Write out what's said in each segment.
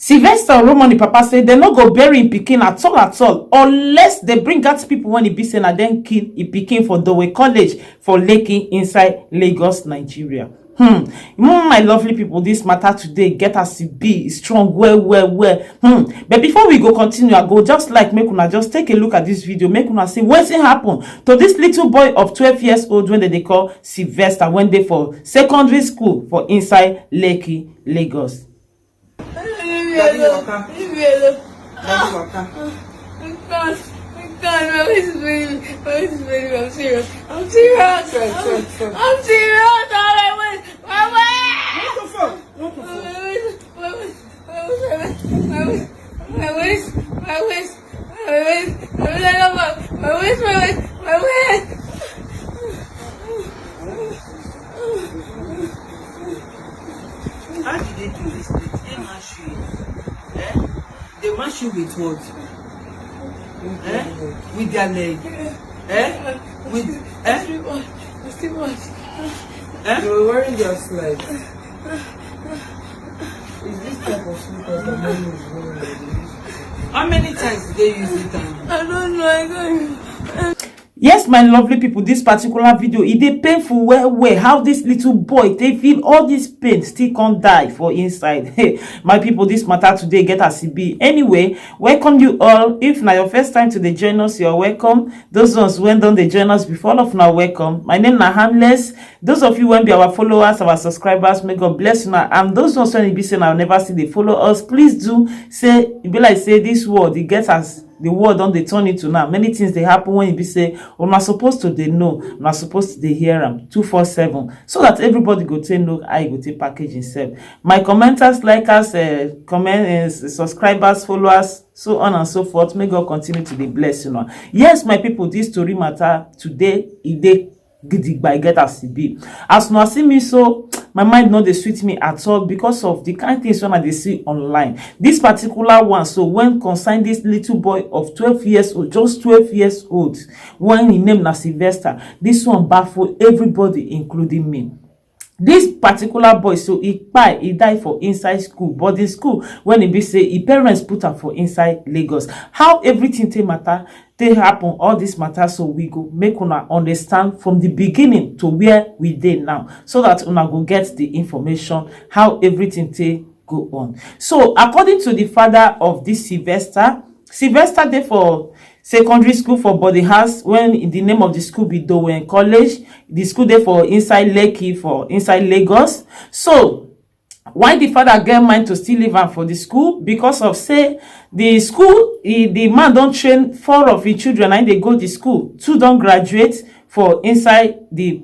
Sylvester Oromoni papa say they no go bury him pikin at all unless they bring out people when he be say na dem kill him pikin for Dowen college for Lekki inside Lagos, Nigeria. My lovely people, this matter today get as e be strong well. But before we go continue, I go just like make una just take a look at this video, make una see wetin happen to this little boy of 12 years old when they call Sylvester when they for secondary school for inside Lekki, Lagos. Daddy Waka. Daddy Waka. God, where is baby? I'm serious. I'm serious. I'm serious. All I want. What the fuck? My waist. How did they do this? They mash you. They mash you with what? With their leg. With too much. They were wearing their slides. Is this type of slippers that mommy is wearing? How many times did they use it? I don't know. I don't. Yes, my lovely people, this particular video, it dey painful well how this little boy they feel all this pain still can't die for inside. Hey, my people, this matter today get as e be. Anyway, welcome you all. If now your first time to the join us, you're welcome. Those ones when done the join us before, all of now welcome. My name na Harmless. Those of you when be our followers, our subscribers, may God bless you now. And those ones when you be saying I'll never see they follow us, please do say it be like say this word it gets us. The word on they turn into now. Many things they happen when you be say, "Oh, not supposed to they know, not supposed to they hear them 247." So that everybody go take know I go take package himself. My commenters, likers, subscribers, followers, so on and so forth. May God continue to be blessed. Yes, my people, this story matter today. It by get as it be. As now see me so. My mind not dey sweet me at all because of the kind things when I see online. This particular one, so when concern this little boy of 12 years old, just 12 years old, when he named na Sylvester, this one baffled everybody, including me. This particular boy, so he died for inside school, boarding school, when he be say his parents put her for inside Lagos. How everything they happen, all this matter, so we go make una understand from the beginning to where we dey now, so that una go get the information how everything they go on. So according to the father of this Sylvester dey for secondary school for body house when the name of the school be Dowen College. The school there for inside Lekki for inside Lagos. So why the father get mind to still leave am for the school? Because of say the school the man don't train 4 of his children and they go to school. 2 don't graduate for inside the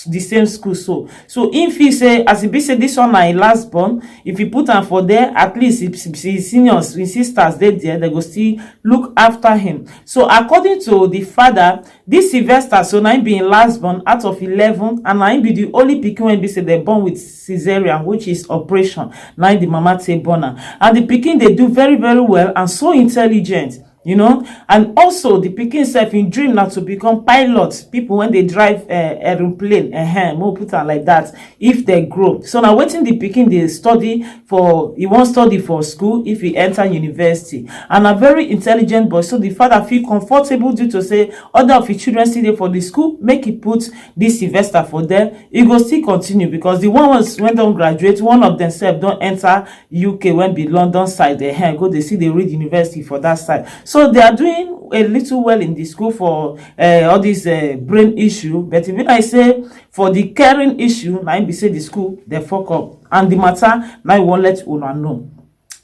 the same school. So if he say as he be say this one na last born, if he put am for there, at least his seniors, his sisters there, they go still look after him. So according to the father, this Sylvester, so now being last born out of 11, and now be the only pikin when be say they born with cesarean, which is operation. Now the mama say born am, and the pikin they do very well and so intelligent. And also the pikin self in dream now to become pilots, people when they drive aeroplane, more put on like that if they grow. So now waiting the pikin they study for, he won't study for school if he enter university, and a very intelligent boy. So the father feel comfortable due to say other of his children still there for the school, make he put this Sylvester for them. He go still continue because the one was when don't graduate, one of themselves don't enter UK when be London side, go they see they read university for that side. So they are doing a little well in the school for all this brain issue, but even I say for the caring issue, now be say the school they fuck up, and the matter now won't let una know.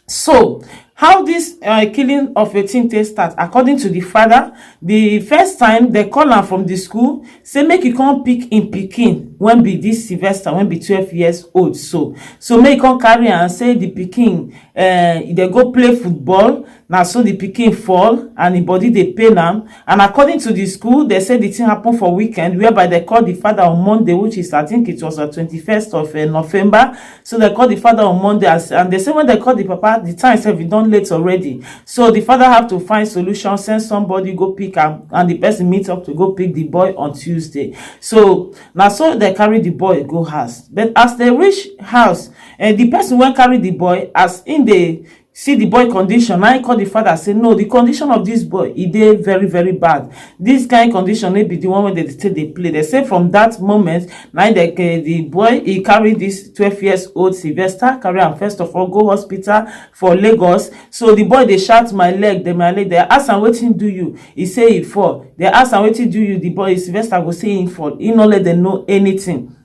So how this killing of a teen start? According to the father, the first time they call her from the school, say make you come pick in pikin when be this Sylvester, when be 12 years old. So make you come carry her and say the pikin they go play football. Now so the pikin fall and the body they pain am. And according to the school, they said the thing happened for weekend, whereby they called the father on Monday, which is I think it was the 21st of November. So they called the father on Monday, and they say when they called the papa, the time said we done late already. So the father have to find solution, send somebody go pick him, and the person meet up to go pick the boy on Tuesday. So now so they they carry the boy go house. But as they reach house, the person wey carry the boy, as in dey see the boy condition, na call the father say no, the condition of this boy e dey very very bad. This kind condition may be the one wey they take dey play. They say from that moment na the boy he carry this 12 years old Sylvester, carry am first of all go hospital for Lagos. So the boy dey shout my leg, my leg. They ask am wetin do you, he say he fall. They ask am wetin do you, the boy Sylvester go say he fall. He no let them know anything.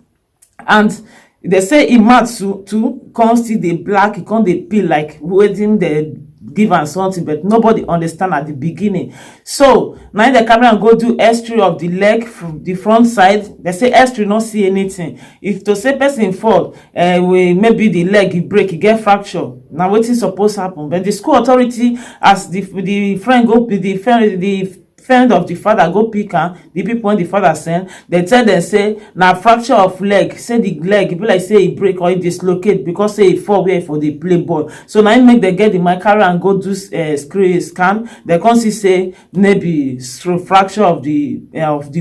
And they say him mouth too come still dey black, he come dey peel like wetin dey give am something, but nobody understand at the beginning. So now they carry am go do x-ray of the leg from the front side. They say x-ray no see anything. If to say person fall, maybe the leg e break, e get fracture, na wetin suppose happen. But the school authority, as the friend go the friend of the father go pick am, the people when the father send, they tell them say na fracture of leg. Say the leg e be like say e break or e dislocate because say e fall where for the play ball. So now make them get the man carry and go do scan. They come see say maybe fracture of the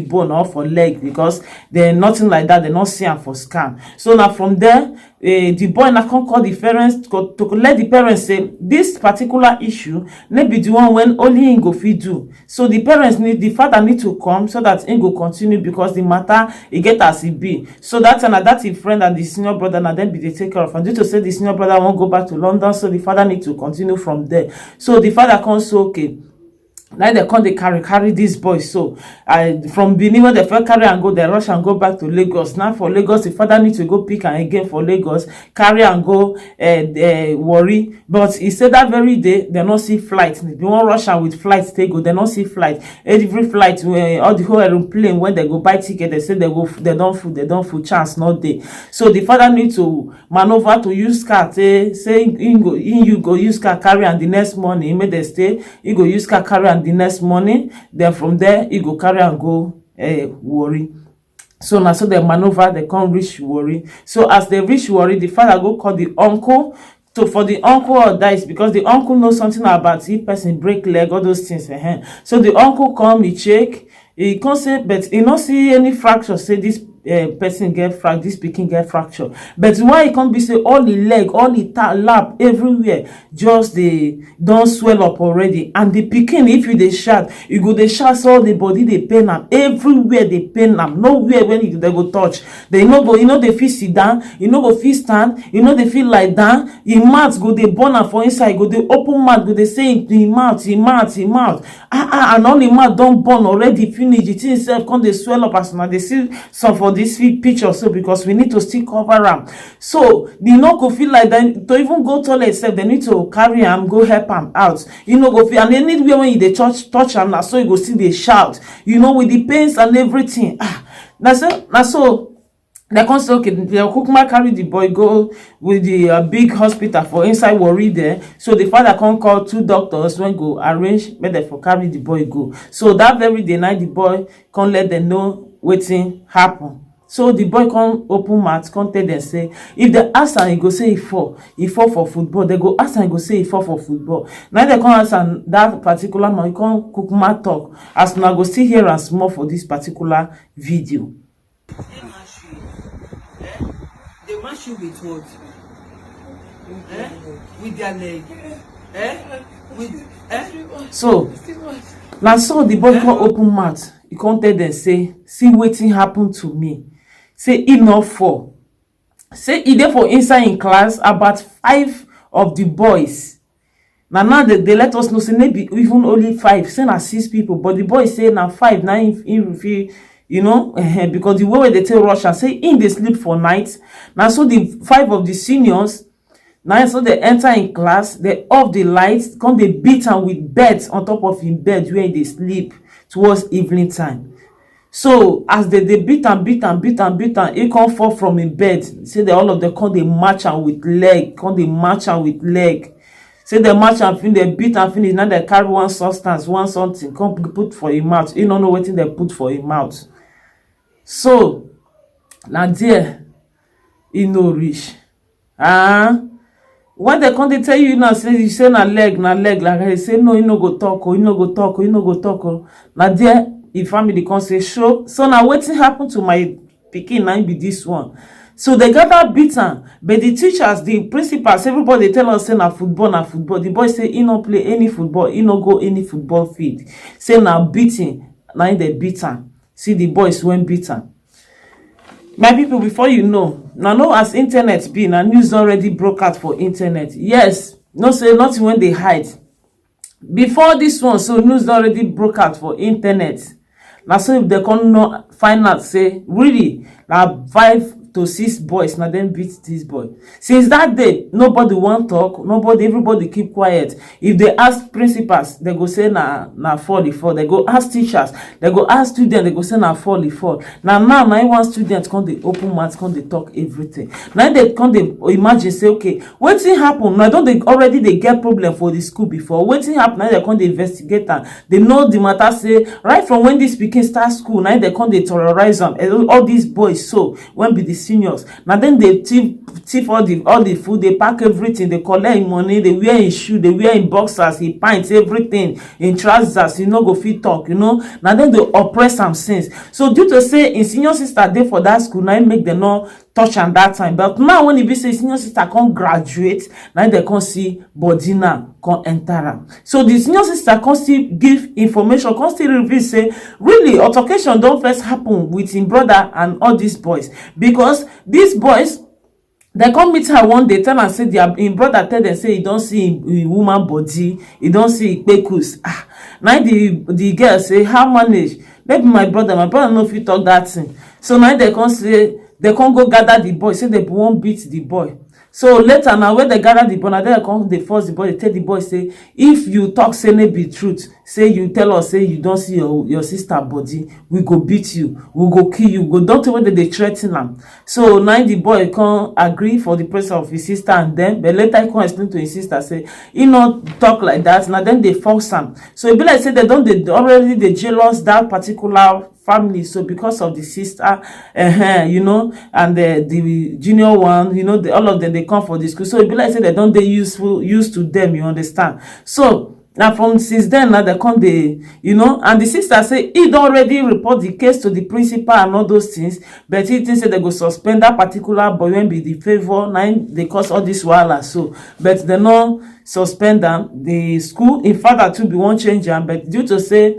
bone or for leg, because they nothing like that. They not see am for scan. So now from there, the boy now come call the parents to let the parents say this particular issue maybe the one when only him go fit do. So the father need to come so that him go continue, because the matter e get as e be. So that him friend and the senior brother now then be they take care of. And due to say the senior brother won't go back to London, so the father need to continue from there. So the father comes so okay. Now they come, they carry this boy. So from Benin when they first carry and go, they rush and go back to Lagos. Now for Lagos, the father need to go pick and again for Lagos, carry and go worry. But he said that very day they not see flight. They won't rush and with flights they go, they not see flight. Every flight, all the whole aeroplane when they go buy ticket, they say they don't full chance not day. So the father need to maneuver to use car. Say you go use car carry, and the next morning he made they stay. He go use car carry and the next morning, then from there he go carry and go worry. So now so they maneuver, they can't reach worry. So as they reach worry, the father go call the uncle. So for the uncle or dies, because the uncle knows something about if person break leg, all those things. So the uncle come, he check, he can't say, but he not see any fracture. Say this person get fracture, this pikin get fracture. But why it can't be say all the leg, all the lap, everywhere, just they don't swell up already. And the pikin, if you they shout, you go they shout, so all the body they pain them everywhere, they pain them. Nowhere when they go touch, they no go, they feel sit down, go feel stand, they feel like down. In mouth go they burn am for inside, go they open mouth, go they say in mouth, and all the mouth don't burn already finish. The thing itself come they swell up as now they see some for this picture. So because we need to still cover them, so the no go feel like that to even go toilet itself, they need to carry him, go help him out. Go feel, and they need where when they touch him now, so you go see they shout, with the pains and everything. Now so they come say okay, the Kukuma carry the boy go with the big hospital for inside worry there. So the father come call 2 doctors when go arrange make them for carry the boy go. So that very day night the boy come let them know wetin happen. So the boy come open mouth, come tell them say if they ask am, he go say he fall for football. They go ask am, he go say he fall for football. Now they come ask am that particular man, he come Kukuma talk as una go still hear am small for this particular video. They mash you with what? With their leg. So now so the boy come open mouth, he come tell them say see wetin happen to me. Say he not fall. Say he dey for inside in class, about 5 of the boys. Now they let us know say maybe even only 5, say na 6 people, but the boy say na 5. Now he feel, because the way they tell Russia say in they sleep for night. Now so the 5 of the seniors, now so they enter in class, they off the lights, come they beat am with beds on top of him bed where they sleep towards evening time. So as they beat am, he can't fall from him bed. Say they all of them come they match am with leg, Say they match and finish, they beat and finish. Now they carry one substance, one something, come put for him mouth. You don't know what they put for him mouth. So now there, he no reach. When they come, they tell you now, say you say na leg, like I say no, you no go talk, Now there, the family come say show. So now wetin happen to my pikin na be this one. So they gather beat am, but the teachers, the principals, everybody tell us say na football, na football. The boy say he no play any football, he no go any football field. Say na beating, na they beat am. See the boys when beat am. My people, before you know, now know as internet be, na news already broke out for internet. Yes, no say nothing when they hide. Before this one, so news already broke out for internet. Now so if they can find out, say really, now 5 to 6 boys now then beat this boy. Since that day, nobody want talk, everybody keep quiet. If they ask principals, they go say na fall. They go ask teachers, they go ask students, they go say na fall. Now one student come they open mouth, come they talk everything. Now they come they imagine say, okay, wetin happen? Now don't they already they get problem for the school before? Wetin happen? Now they come they investigate and they know the matter. Say right from when this pikin start school, now they come they terrorize them. All these boys so when be the seniors. Now then they thief all the food, they pack everything, they collect money, they wear in shoe, they wear in boxers, he pints everything in trousers, go fit talk, Now then they oppress am since. So due to say in senior sister dey for that school, now make them not touch am that time. But now when e be say senior sister can't graduate, now they can't see body now come enter am. So the senior sister can't still give information, can't still reveal say really altercation don't first happen with him brother and all these boys, because these boys they come meet her one day, tell and say him brother tell them say he don't see him woman body, he don't see pekus. Now the girl say how manage? Maybe my brother no fit talk that thing. So now they come say they can't go gather the boy, say they won't beat the boy. So later now when they gather the boy, now they come they force the boy, they tell the boy say if you talk say no be truth, say you tell us say you don't see your sister body, we go beat you, we go kill you, go doctor whether they threaten am. So now the boy can't agree for the presence of his sister and them, but later he can't explain to his sister say he not talk like that. Now then they force am. So it be like say they already they jealous that particular family. So because of the sister, and the junior one, all of them they come for the school. So it be like say they don't they used to them, you understand? So now from since then now they come and the sister say he don't already report the case to the principal and all those things, but he thinks say they go suspend that particular boy when be the favor. Now they cause all this while so, but they no suspend them. The school in father to be one change them, but due to say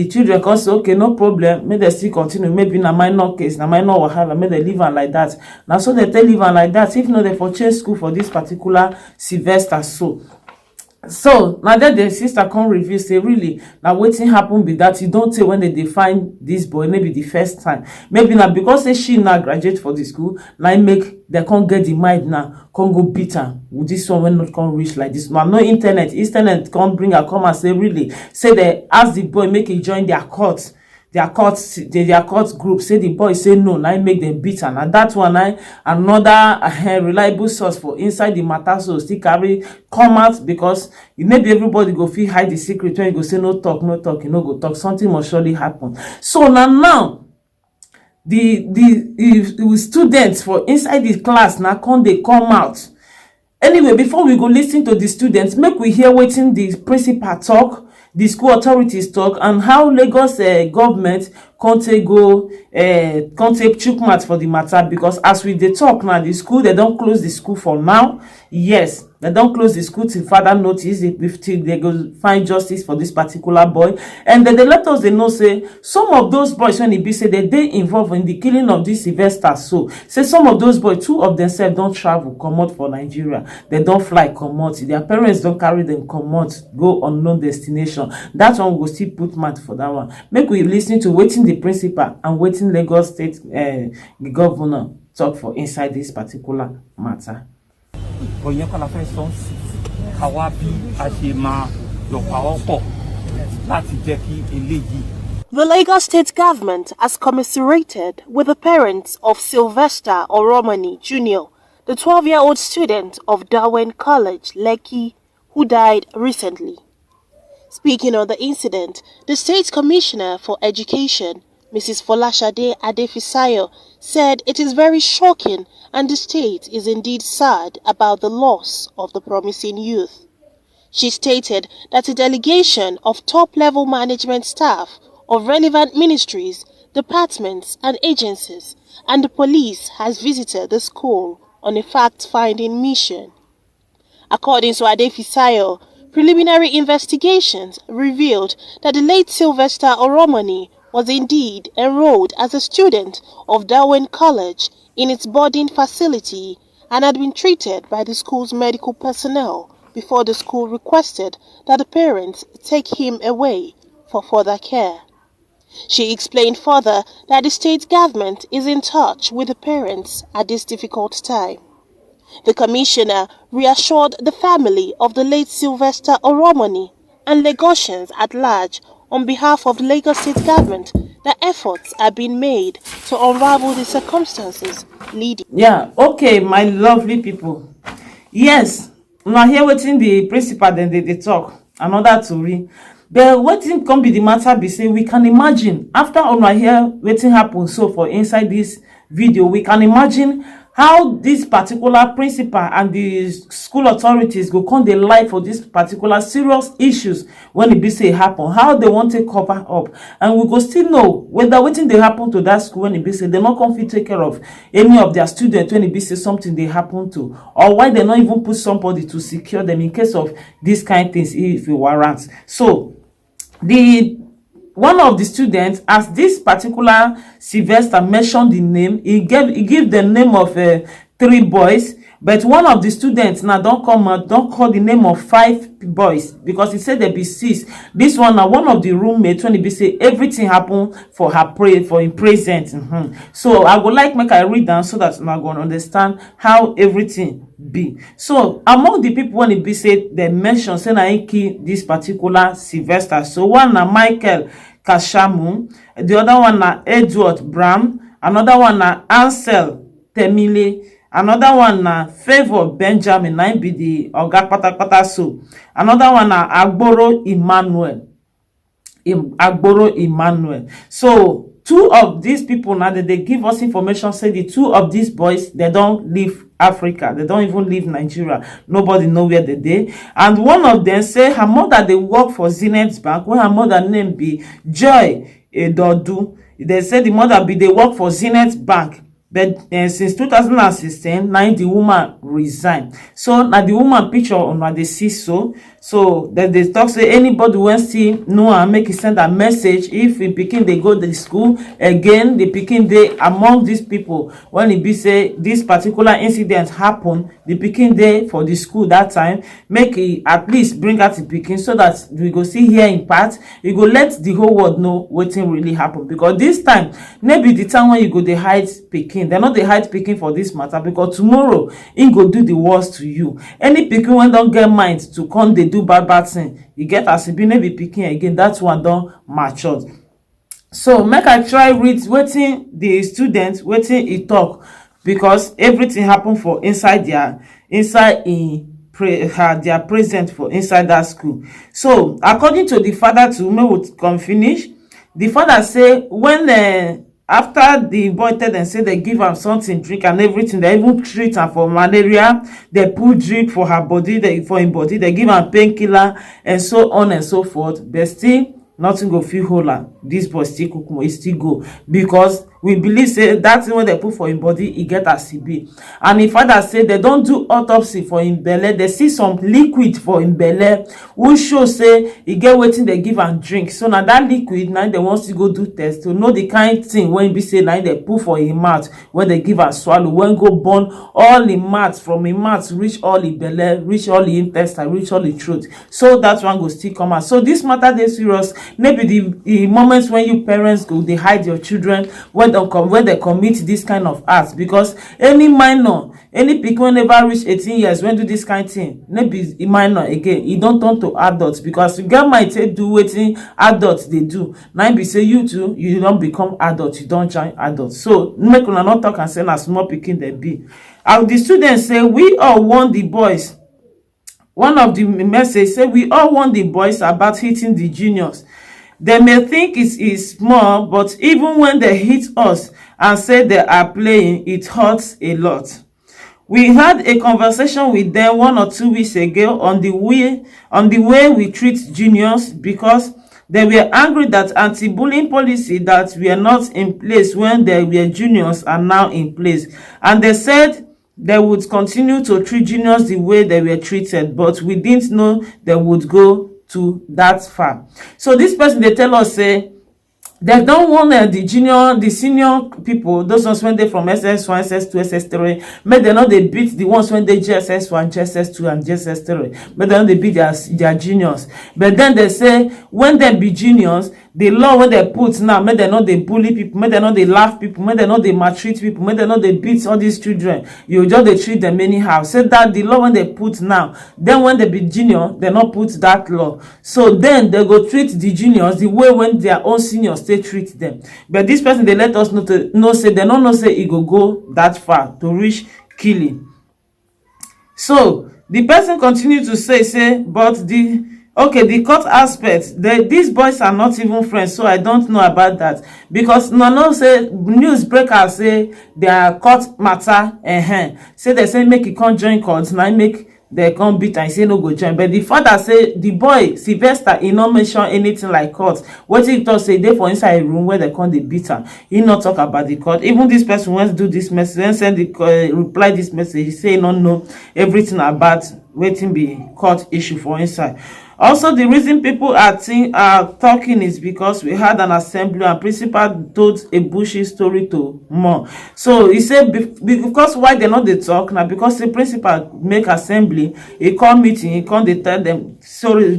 children can say okay no problem, may they still continue, maybe na minor case, na minor wahala, may they leave on like that. Now so they tell leave on like that, if not they for change school for this particular Sylvester. So now that the sister come review say really now wetin happen be that you don't say when they find this boy maybe the first time, maybe now because say she now graduate for the school, now make they can't get the mind now can't go beat her with this one when not come reach like this. Now no internet can't bring her come and say really say they ask the boy make he join their court group. Say the boy say no, now make them beat am. And that one another reliable source for inside the matter, so still carry come out, because maybe everybody go feel hide the secret when you go say no talk, go talk, something must surely happen. So now the students for inside the class now they come out. Anyway, before we go listen to the students, make we hear wetin the principal talk, the school authorities talk, and how Lagos government can't take chook mat for the matter. Because as we dey talk now, the school they don't close the school for now. Yes, they don't close the school till further notice, till they go find justice for this particular boy. And then they let us they know say some of those boys when it be say they involved in the killing of this Sylvester. So say some of those boys, 2 of themselves don't travel come out for Nigeria, they don't fly come out, their parents don't carry them come out, go unknown destination. That one will still put mat for that one. Make we listen to waiting the principal and waiting Lagos State the governor talk for inside this particular matter. The Lagos State government has commiserated with the parents of Sylvester Oromoni Jr., the 12-year-old student of Dowen College, Lekki, who died recently. Speaking on the incident, the State Commissioner for Education, Mrs. Folashade Adefisayo, said it is very shocking and the state is indeed sad about the loss of the promising youth. She stated that a delegation of top-level management staff of relevant ministries departments and agencies, and the police has visited the school on a fact-finding mission. According to Adefisayo, preliminary investigations revealed that the late Sylvester Oromoni was indeed enrolled as a student of Dowen College in its boarding facility and had been treated by the school's medical personnel before the school requested that the parents take him away for further care. She explained further that the state government is in touch with the parents at this difficult time. The commissioner reassured the family of the late Sylvester Oromoni and Lagosians at large on behalf of the Lagos State government that efforts are being made to unravel the circumstances leading. Yeah, okay, my lovely people. Yes, now here waiting the principal, then they talk another tori. But wetin come be the matter be say we can imagine after una hear wetin happen so for inside this video, we can imagine how this particular principal and the school authorities go come dey lie for this particular serious issues when e be say happen, how they want to cover up, and we go still know whether wetin dey happen to that school when e be say they no come fit take care of any of their students when e be say something dey happen to, or why they not even put somebody to secure them in case of these kind things if it warrants. So the one of the students, as this particular Sylvester mentioned the name, he give the name of 3 boys, but one of the students now don't call the name of 5 boys because he said there be 6. This one now one of the roommates when he be say everything happen for in present. So I would like make I read down so that I'm going to understand how everything be. So among the people when it be say they mention say na kill this particular Sylvester. So one na Michael Kashamu, the other one na Edward Brown, another one na Ansel Temile, another one na Favor Benjamin, na be the oga patapata. So another one na Agboro Emmanuel. So 2 of these people now that they give us information say the 2 of these boys they don't leave Africa, they don't even leave Nigeria, nobody know where they dey. And one of them say her mother they work for Zenith Bank, when her mother name be Joy Edodu. They say the mother be they work for Zenith Bank, but since 2016 now the woman resigned. So now the woman picture on what they see so that they talk say anybody when see know and make it send a message if in Peking they go to the school again, the Peking they among these people when it be say this particular incident happen, the Peking day for the school that time, make it at least bring out the Peking so that we go see here in part, we go let the whole world know what really happened. Because this time maybe the time when you go they hide Peking, they're not they hide Peking for this matter, because tomorrow he go do the worst to you. Any Peking when don't get mind to come they do bad thing, you get as be maybe Peking again, that one don't mature. So make I try read wetin the students wetin he talk, because everything happen for inside their present for inside that school. So according to the father, to me would come finish, the father say when after the boy tell them say they give am something drink and everything, they even treat her for malaria, they put drip for her body, for him body, they give am painkiller and so on and so forth, but still nothing go feel whole am. This boy still kukumo, he still go, because we believe say that thing when they put for him body he get as he be. And him father say they don't do autopsy for him belle, they see some liquid for him belle which show say he get wetin they give and drink. So now that liquid now they want to go do test to know the kind thing when be say now they put for him mouth, when they give and swallow, when go burn all the mouth from him mouth reach all the belle, reach all the intestine, reach all the throat. So that one go still come out. So this matter dey serious. Maybe the moments when you parents go they hide your children when they commit this kind of acts, because any minor, any people never reach 18 years when do this kind of thing, maybe minor again, you don't turn to adults, because you get might do wetin adults they do. Now be say you too, you don't become adult, you don't join adults. So make una not talk and say na small pikin they be. And the students say we all want the boys. One of the message say we all want the boys about hitting the juniors. They may think it is small, but even when they hit us and say they are playing, it hurts a lot. We had a conversation with them 1 or 2 weeks ago on the way we treat juniors, because They were angry that anti-bullying policy that were not in place when they were juniors are now in place, and they said they would continue to treat juniors the way they were treated, but we didn't know they would go to that far. So this person, they tell us say they don't want the senior people, those ones when they from SS1, SS2, SS3, make them not they beat the ones when they JSS1, JSS2, and JSS3. Make them not they beat their juniors. But then they say when they be juniors, the law when they put now, make them not they bully people, make them not they laugh people, make them not they maltreat people, make them not they beat all these children. You just they treat them anyhow. Say that the law when they put now, then when they be junior, they not put that law. So then they go treat the juniors the way when their own seniors they treat them. But this person, they let us know say they don't know say it go that far to reach killing. So the person continue to say but the court aspect, these boys are not even friends, so I don't know about that, because no say news breakers say their court matter say they say make it can't join court, now make they come beat and say no go join. But the father say the boy Sylvester, he not mention anything like court. What he thought say they for inside a room where they come the beat am. He not talk about the court. Even this person wants to do this message and send the reply this message, he say he don't know everything about waiting be court issue for inside. Also, the reason people are talking is because we had an assembly and principal told a bushy story to more. So he said because why they not they talk now, because the principal make assembly, he call meeting, he come they tell them sorry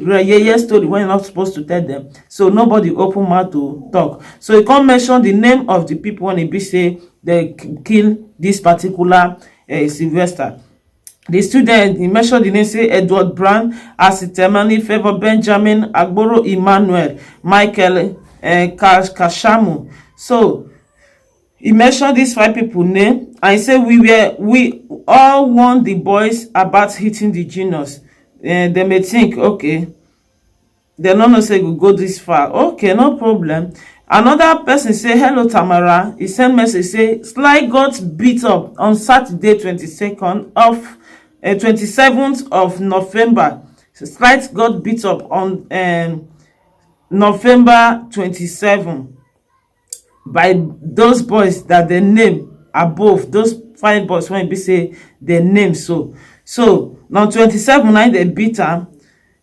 story when you're not supposed to tell them. So nobody open mouth to talk. So he can't mention the name of the people when he be say they kill this particular Sylvester. The student, he mentioned the name, say Edward Brown, Asitemani, Favor Benjamin, Agboro Emmanuel, Michael Kashamu. So he mentioned these 5 people name, and he said we all warned the boys about hitting the juniors. They may think, okay, they don't know say we go this far. Okay, no problem. Another person say hello Tamara. He sent message say Sly got beat up on Saturday 27th of November. Sly got beat up on November 27 by those boys that the name above, those 5 boys when be say the name. So now 27 night they beat am.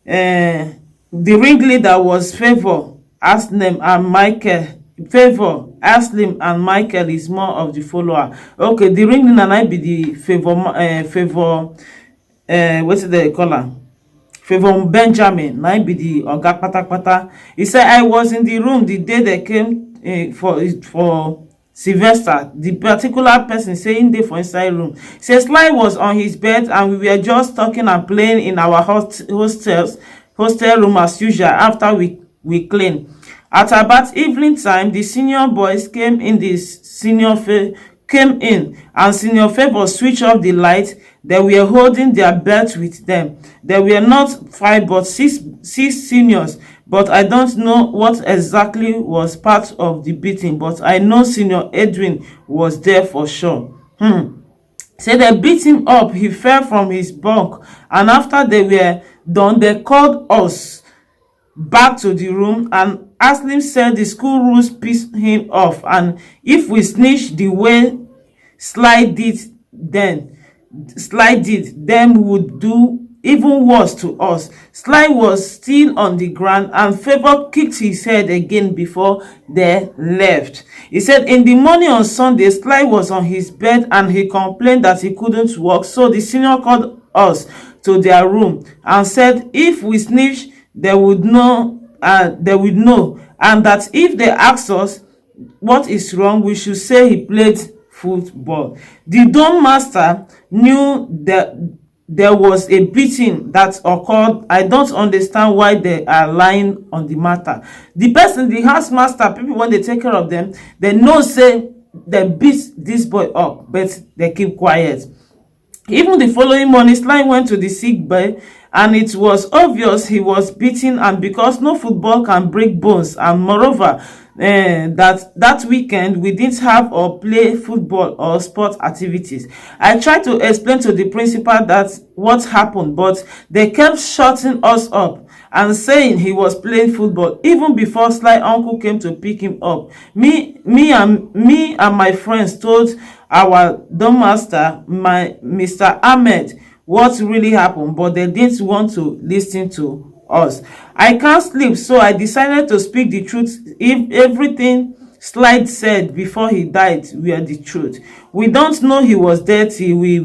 The ringleader was Favor Aslim and Michael. Favor Aslim and Michael is more of the follower. Okay, the ringleader might be the Favor what's they call her? Favor Benjamin might be the Oga Pata. He said I was in the room the day they came for Sylvester. The particular person saying they for inside room. Says Sly was on his bed and we were just talking and playing in our hostel room as usual after we clean. At about evening time, the senior boys came in. And Senior Favor switched off the light. They were holding their belt with them. There were not 5 but 6 seniors, but I don't know what exactly was part of the beating, but I know Senior Edwin was there for sure. So they beat him up. He fell from his bunk, and after they were done, they called us back to the room, and Aslim said the school rules pissed him off, and if we snitch the way Sly did, then would do even worse to us. Sly was still on the ground, and Favor kicked his head again before they left. He said in the morning on Sunday, Sly was on his bed and he complained that he couldn't walk, so the senior called us to their room and said if we snitch, they would know, and that if they ask us what is wrong, we should say he played football. The dorm master knew that there was a beating that occurred. I don't understand why they are lying on the matter. The house master, people when they take care of them, they know say they beat this boy up, but they keep quiet. Even the following morning, Sly went to the sick bay, and it was obvious he was beaten, and because no football can break bones, and moreover, that weekend we didn't have or play football or sport activities. I tried to explain to the principal that what happened, but they kept shutting us up and saying he was playing football even before Sly uncle came to pick him up. Me and my friends told our dorm master, my Mr. Ahmed, what really happened, but they didn't want to listen to us. I can't sleep, so I decided to speak the truth. If everything Slide said before he died were the truth. We don't know he was dead till we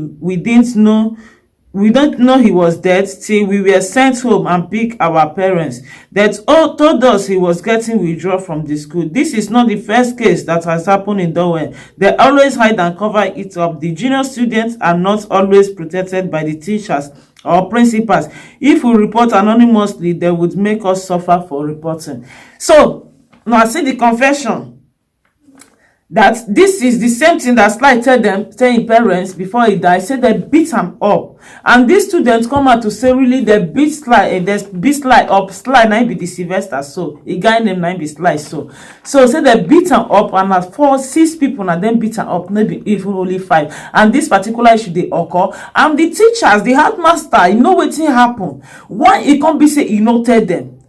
don't know he was dead till we were sent home and pick our parents. That all told us he was getting withdrawn from the school. This is not the first case that has happened in Dowen. They always hide and cover it up. The junior students are not always protected by the teachers or principals. If we report anonymously, they would make us suffer for reporting. So now I see the confession that this is the same thing that Sly tell him parents before he died. Say they beat him up, and these students come out to say really they beat Sly, and they beat Sly up. Sly na be the Sylvester, so a guy named na be Sly, so say they beat him up, and at 6 people na them beat him up, maybe even only 5, and this particular issue they occur, and the teachers, the headmaster, you know wetin happen. Why he can't be say he no tell them?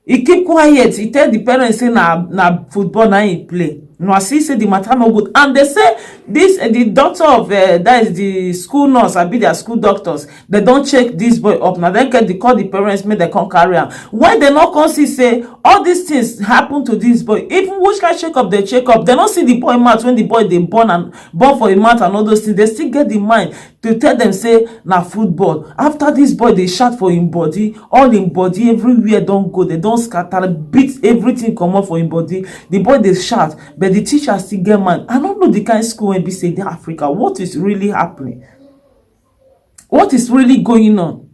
He keep quiet. He tell the parents say na football na he play. No, I see say the matter no good, and they say this the doctor of that is the school nurse, I be their school doctors. They don't check this boy up. Now then they call the parents, make they come carry him. Why they not come see say all these things happen to this boy? Even which kind check up, they check up. They don't see the boy mouth when the boy they born for a month and all those things. They still get the mind to tell them say na football. After this boy they shout for him body, all in body everywhere don't go. They don't scatter, beat everything come up for him body. The boy they shout. But the teacher still get mad. I don't know the kind of school when be say in Africa. What is really happening? What is really going on?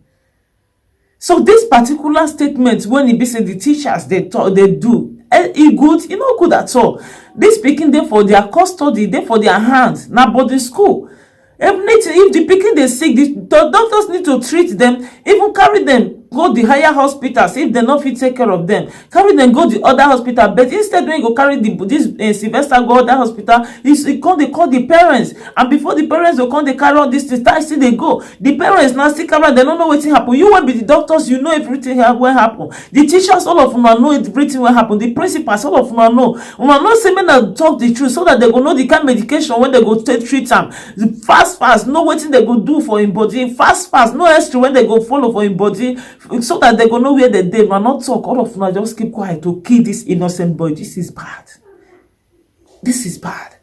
So this particular statement, when it be say the teachers they do, it good, not good at all. They speaking there for their custody, they for their hands. Now boarding school. If the pikin they sick, the doctors need to treat them, even carry them go the higher hospitals if they not fit take care of them. Carry them go the other hospital, but instead when you go carry this Sylvester go other hospital, they call the parents, and before the parents will come, they carry all this things. Still they go. The parents now still carry. They don't know what happen. You will be the doctors. You know everything will happen. The teachers, all of them know everything will happen. The principals, all of them know. We are not saying that talk the truth so that they go know the kind of medication when they go treat them. Fast, know what they go do for him body. Fast, no extra when they go follow for him body. So that they go know where they did. Man, not talk. All of them just keep quiet to kill this innocent boy. This is bad. This is bad.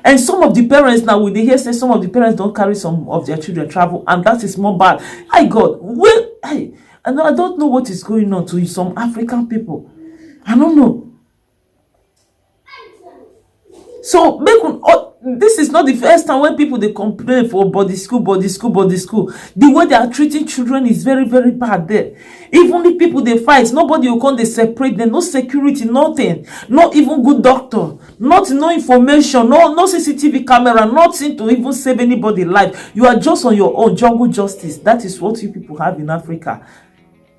And some of the parents now, when they hear say some of the parents don't carry some of their children travel, and that is more bad. I don't know what is going on to some African people. I don't know. So this is not the first time when people they complain for body school. The way they are treating children is very, very bad there. Even the people they fight, nobody will come, they separate them, no security, nothing, not even good doctor, no information, no CCTV camera, nothing to even save anybody life. You are just on your own, jungle justice. That is what you people have in Africa,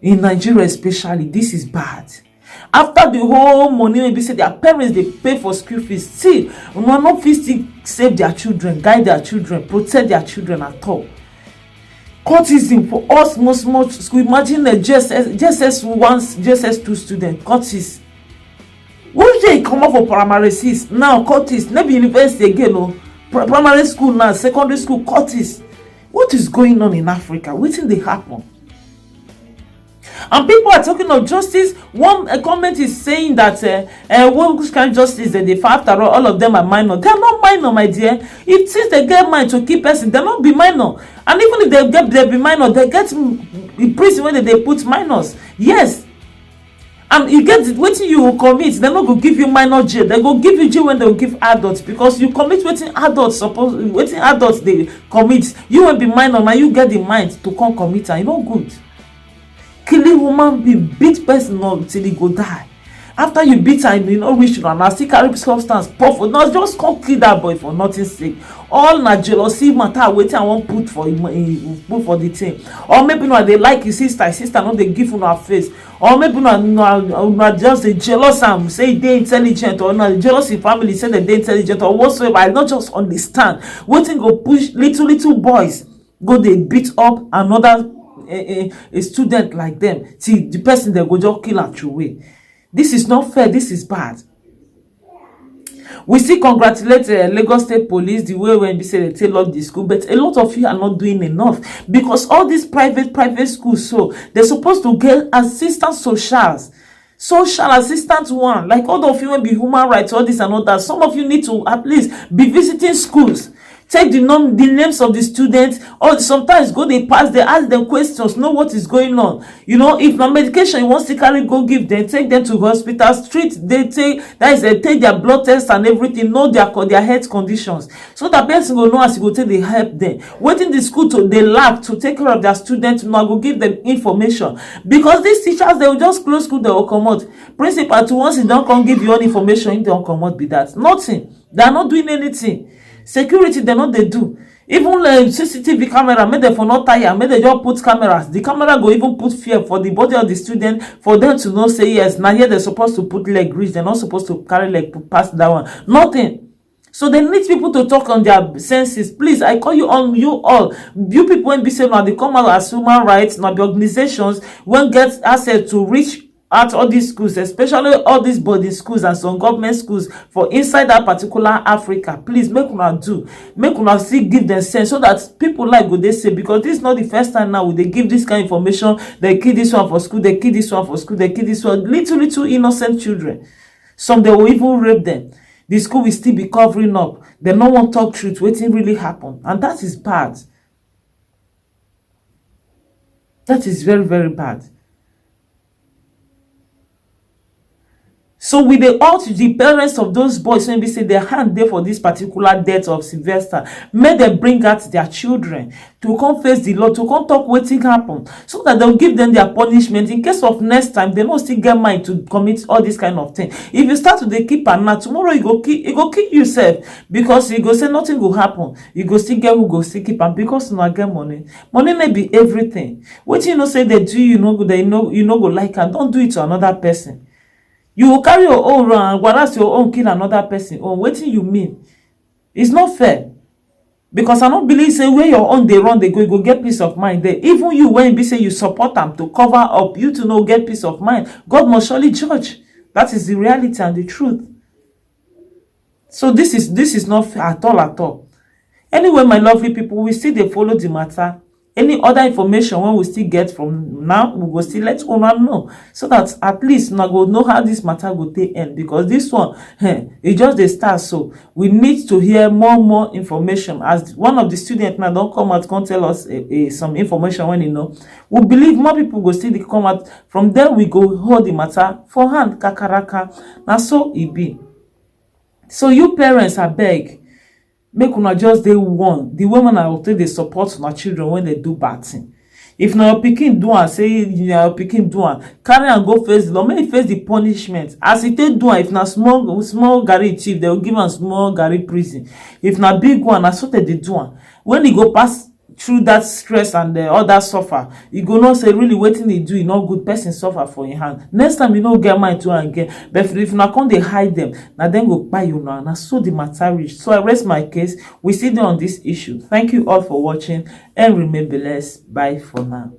in Nigeria especially. This is bad. After the whole money, maybe say their parents they pay for school fees, still we are not still save their children, guide their children, protect their children at all. Courtism for us small school. Imagine a JSS2 student, courtis. What they come up for primary 6 now, courtis, maybe university again, no primary school now, secondary school, courtis. What is going on in Africa? What thing they happen? And people are talking of justice. One comment is saying that which kind of justice that they after all of them are minor. They are not minor, my dear. If since they get mind to keep person, they not be minor. And even if they be minor, they get in prison when they put minors. Yes. And you get waiting you will commit, they're not going to give you minor jail. They go give you jail when they will give adults, because you commit waiting adults they commit. You will be minor, now you get the mind to come commit, and you know good. Killing woman being, beat person up till he go die. After you beat am, you no reach una, na still carry substance pour for, no, just come kill that boy for nothing sake. All na jealousy matter, wetin I wan put for the thing. Or maybe una dey like his sister no dey give una face. Or maybe una just dey jealous am, say e dey intelligent, or una jealous him family, say dem dey intelligent, or whatsoever. I no just understand wetin go push little boys go dey beat up another a student like them till the person dem go just kill am throway. This is not fair. This is bad. We still congratulate Lagos State Police the way when we say they take lock the school, but a lot of you are not doing enough, because all these private schools, so they're supposed to get assistant social assistant one, like all of you will be human rights, all this and all that. Some of you need to at least be visiting schools, take the names of the students, or sometimes go they pass, they ask them questions, know what is going on. You know, if na medication you want to carry, go give them, take them to hospitals, treat, they take, that is, they take their blood tests and everything, know their health conditions, so that person will know as you go take they help them. Waiting the school to they lack to take care of their students, now go give them information, because these teachers, they will just close school, they will come out. Principal to once they don't come give you all information, they don't come out be that nothing. They are not doing anything. Security, they know they do. Even CCTV camera, make them for not tire, make them just put cameras. The camera go even put fear for the body of the student, for them to know, say yes, now here they're supposed to put leg reach, they're not supposed to carry leg to pass that one. Nothing. So they need people to talk on their senses. Please, I call you on you all. You people when be saying now they come out as human rights, now the organizations when get access to reach at all these schools, especially all these boarding schools and some government schools for inside that particular Africa. Please make una still give them sense, so that people like what they say, because this is not the first time now they give this kind of information. They kill this one for school, they kill this one for school, they kill this one, little innocent children. Some they will even rape them. The school will still be covering up. They no want talk truth, wetin really happened, and that is bad. That is very, very bad. So we dey urge the parents of those boys when we say their hand there for this particular death of Sylvester, may they bring out their children to come face the law, to come talk wetin happen, so that they'll give them their punishment in case of next time they no still get mind to commit all this kind of thing. If you start to dey keep am now, tomorrow you go kill yourself, because you go say nothing go happen. You go still get who go still keep am, because una get money. Money may be everything. Wetin you know say they do, you know go like am, don't do it to another person. You will carry your own run, whereas your own kill another person. Oh, wetin you mean? It's not fair. Because I don't believe say where your own they run, they go get peace of mind there. Even you, when be say you support them to cover up, you to know get peace of mind. God must surely judge. That is the reality and the truth. So this is not fair at all. Anyway, my lovely people, we still they follow the matter. Any other information when we still get from now, we will still let una know, so that at least now go know how this matter will take end, because this one it just the start. So we need to hear more information. As one of the students now don't come out, can't tell us some information when you know, we believe more people go still come out. From there we go hold the matter for hand kakaraka. Now so it be. So you parents, I beg, make una just dey one. The women are take dey support my children when they do bad thing. If na your pikin do am, say your pikin do am, carry am go face the law, make e face the punishment. As e take do am, if na small garri chief, they will give am small garri prison. If na big one, na so they dey do am. When e go pass through that stress and all that suffer, you go know say really wetin e do, e no good, person suffer for im hand. Next time you no get mind to am again. But if una come dey hide them, na dem go kpai you now. Na so the matter reach. So I rest my case. We still dey on this issue. Thank you all for watching and remain blessed. Bye for now.